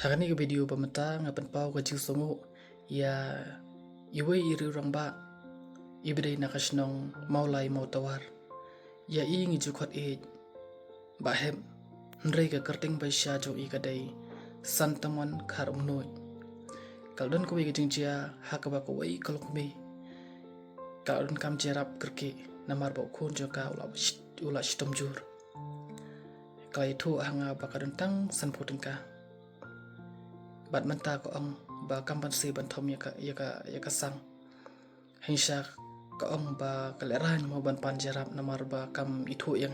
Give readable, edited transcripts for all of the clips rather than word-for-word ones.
Hakani ke video pamata ngapan pau ka jiu songo ya iwe iri ramba ibidai nakasnong maulai mau tawar ya ingi jukot bahem nrei ka kerting baisya jo i kadai santamon khar umnoi kaldon ko jing jia hakaba ko wai kalokme kaldon kam jerap kerke namar ba khun jo ka ula shitom jur kai thu hanga bakadon tang san potengka bat menta ko ang ba kampansi ban thom ya ka sang hinsha ko ang ba kaleran mo ban panjarap namar ba kam ithu yang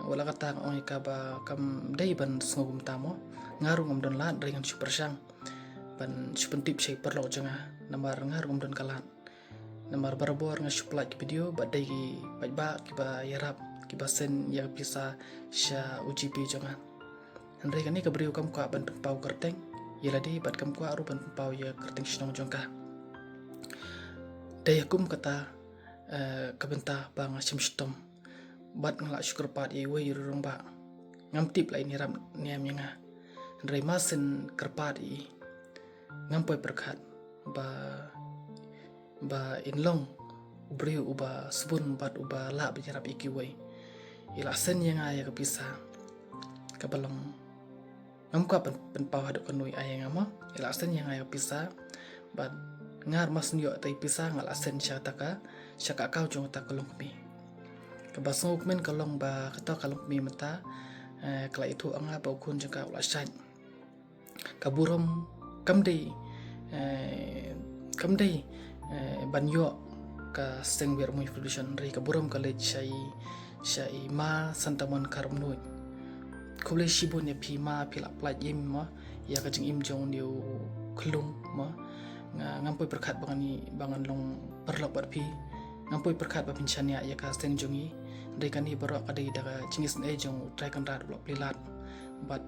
wala kata ong ka ba kam dai ban sngum tamo ngaru ngam don lan ringan super sang ban super tip sei perlo janga namar ngaru ngam don kalan namar barbor nga supply video ba dai ki ba ki ba yarap ki ba sen ya bisa sha UGP janga andre kani ka brio kam ka ban pau kerteng yela di bat kam kwa ruban pau ya kerting sinong jongka daya kum kata kabenta ba nga simstom bat ngala syukur pat ye we yurung ba ngam tip lai ni ram niam yanga ndrai masen kerpat i ngam poi perkhat ba inlong brio uba subun bat uba la bijarap iki we ila sen yanga ya kapisa kabalong ngam ka pen pau hadok kanui ayang ama ila sen yanga ya kapisa bat ngar mas nyo tai pisa ngala sen syaka kau jong ta kolong mi kabasong ukmen kalong ba kata kalong mi mata kala itu anga ba kun jaka ula shan kaburom kamdei banyo ka sengwer mo information ri kaburom college syai ma santamon karmnoi kule shibun ya pi ma pila plat yim ma ya ka jing im jong diu klung ma ngampoi perkat bangan long perlok bar pi ngampoi perkat ba pinchania ya ka seng jongi dai kani barok kadai daga jingis ne jong try kan rat blok lilat but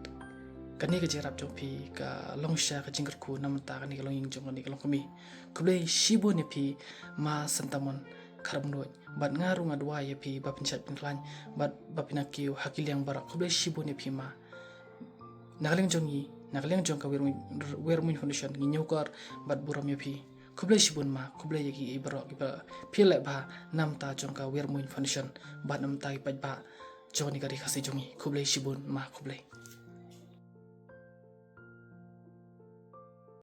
kani ka jerap jong pi ka longsha ka jingker ku namta kani ka longing jong kani ka longkami kule shibo ne pi ma santamon karmnoi bat ngaru ngadwa ya pi ba pinchat pinlan bat ba pinakiu hakiliang barak kule shibo ne pi ma nagaling jong ka wermu foundation nginyukar bat buram ya pi kublai shibun ma kublai yagi ibarok iba pile ba namta jong ka wermu foundation bat namta ipat ba joni kari khasi jongi kublai shibun ma kublai